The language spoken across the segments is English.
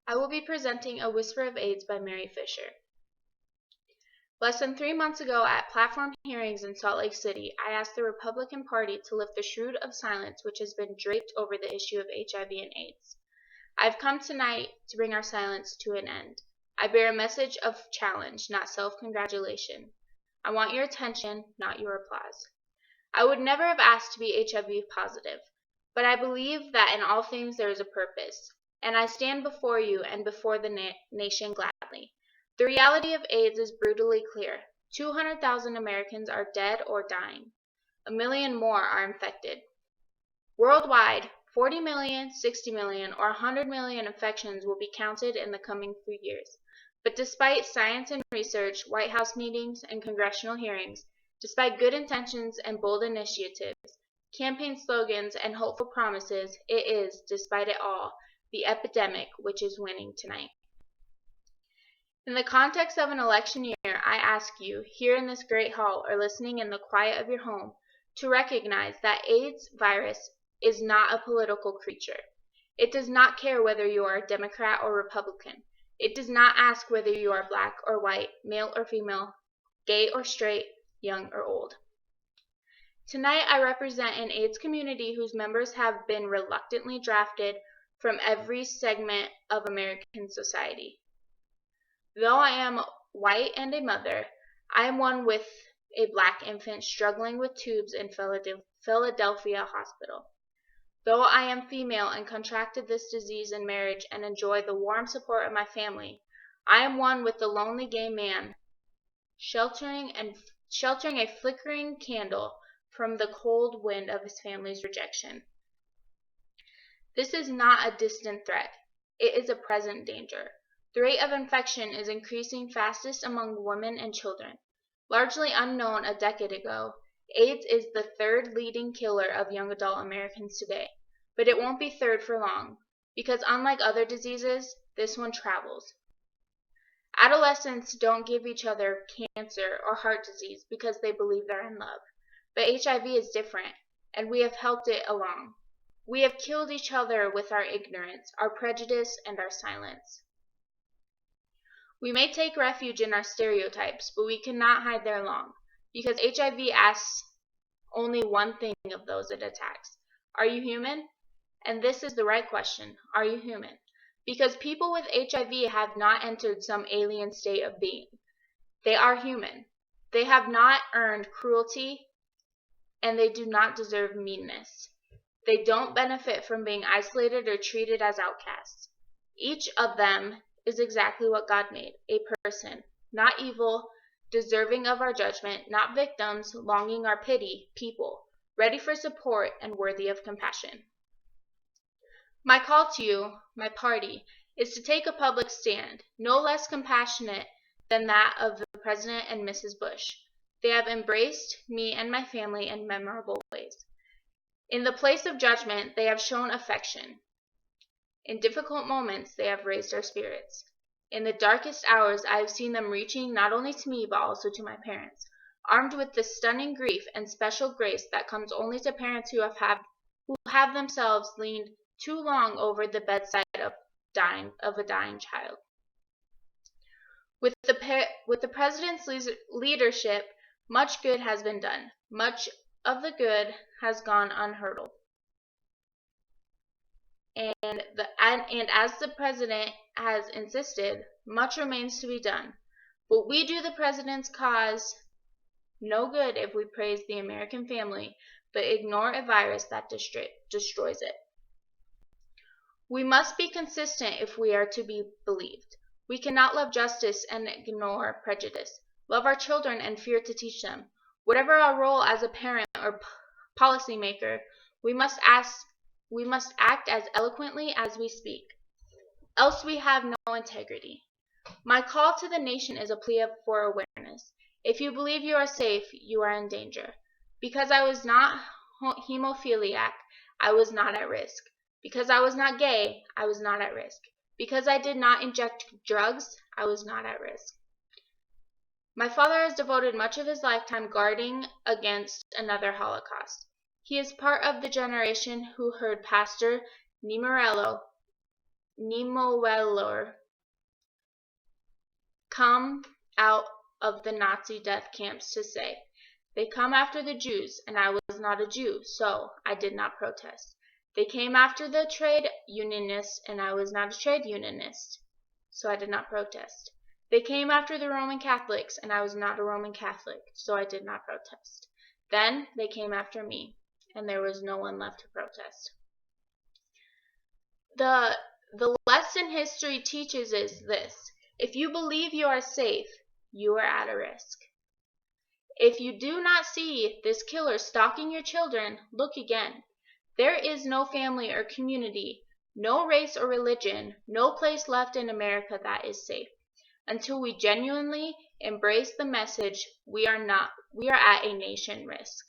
I will be presenting A Whisper of AIDS by Mary Fisher. Less than 3 months ago at platform hearings in Salt Lake City, I asked the Republican Party to lift the shroud of silence which has been draped over the issue of HIV and AIDS. I've come tonight to bring our silence to an end. I bear a message of challenge, not self-congratulation. I want your attention, not your applause. I would never have asked to be HIV positive, but I believe that in all things there is a purpose, and I stand before you and before the nation gladly. The reality of AIDS is brutally clear. 200,000 Americans are dead or dying. 1 million more are infected. Worldwide, 40 million, 60 million, or 100 million infections will be counted in the coming few years. But despite science and research, White House meetings, and congressional hearings, despite good intentions and bold initiatives, campaign slogans, and hopeful promises, it is, despite it all, the epidemic which is winning tonight. In the context of an election year, I ask you, here in this great hall or listening in the quiet of your home, to recognize that AIDS virus is not a political creature. It does not care whether you are a Democrat or Republican. It does not ask whether you are black or white, male or female, gay or straight, young or old. Tonight I represent an AIDS community whose members have been reluctantly drafted from every segment of American society. Though I am white and a mother, I am one with a black infant struggling with tubes in Philadelphia hospital. Though I am female and contracted this disease in marriage and enjoy the warm support of my family, I am one with the lonely gay man sheltering a flickering candle from the cold wind of his family's rejection. This is not a distant threat. It is a present danger. The rate of infection is increasing fastest among women and children. Largely unknown a decade ago, AIDS is the third leading killer of young adult Americans today. But it won't be third for long, because unlike other diseases, this one travels. Adolescents don't give each other cancer or heart disease because they believe they're in love. But HIV is different, and we have helped it along. We have killed each other with our ignorance, our prejudice, and our silence. We may take refuge in our stereotypes, but we cannot hide there long, because HIV asks only one thing of those it attacks. Are you human? And this is the right question. Are you human? Because people with HIV have not entered some alien state of being. They are human. They have not earned cruelty, and they do not deserve meanness. They don't benefit from being isolated or treated as outcasts. Each of them is exactly what God made, a person, not evil, deserving of our judgment, not victims, longing our pity, people, ready for support and worthy of compassion. My call to you, my party, is to take a public stand, no less compassionate than that of the President and Mrs. Bush. They have embraced me and my family in memorable ways. In the place of judgment, they have shown affection. In difficult moments, they have raised our spirits. In the darkest hours, I have seen them reaching not only to me, but also to my parents, armed with the stunning grief and special grace that comes only to parents who have themselves leaned too long over the bedside of a dying child. With the President's leadership, much good has been done. Much of the good has gone unheralded. And as the President has insisted, much remains to be done. But we do the President's cause no good if we praise the American family, but ignore a virus that destroys it. We must be consistent if we are to be believed. We cannot love justice and ignore prejudice, love our children and fear to teach them. Whatever our role as a parent or policymaker, we must act as eloquently as we speak, else we have no integrity. My call to the nation is a plea for awareness. If you believe you are safe, you are in danger. Because I was not hemophiliac, I was not at risk. Because I was not gay, I was not at risk. Because I did not inject drugs, I was not at risk. My father has devoted much of his lifetime guarding against another Holocaust. He is part of the generation who heard Pastor Niemorello Niemöller come out of the Nazi death camps to say, "They come after the Jews, and I was not a Jew, so I did not protest. They came after the trade unionists, and I was not a trade unionist, so I did not protest. They came after the Roman Catholics, and I was not a Roman Catholic, so I did not protest. Then they came after me, and there was no one left to protest." The lesson history teaches is this: if you believe you are safe, you are at a risk. If you do not see this killer stalking your children, look again. There is no family or community, no race or religion, no place left in America that is safe. Until we genuinely embrace the message, we are at a nation risk.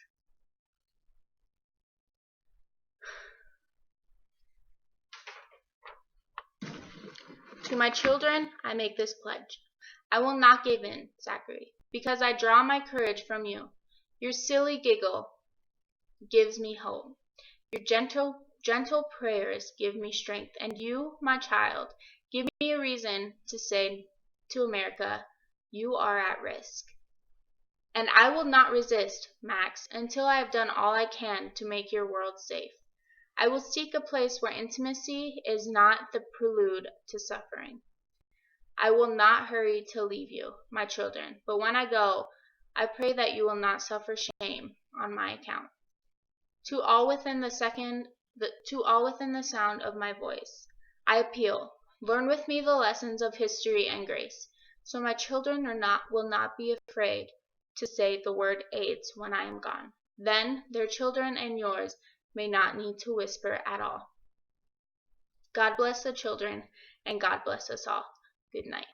To my children, I make this pledge. I will not give in, Zachary, because I draw my courage from you. Your silly giggle gives me hope. Your gentle prayers give me strength, and you, my child, give me a reason to say to America, you are at risk. And I will not resist, Max, until I have done all I can to make your world safe. I will seek a place where intimacy is not the prelude to suffering. I will not hurry to leave you, my children, but when I go, I pray that you will not suffer shame on my account. To all within the sound of my voice, I appeal, learn with me the lessons of history and grace, so my children will not be afraid to say the word AIDS when I am gone. Then their children and yours may not need to whisper at all. God bless the children, and God bless us all. Good night.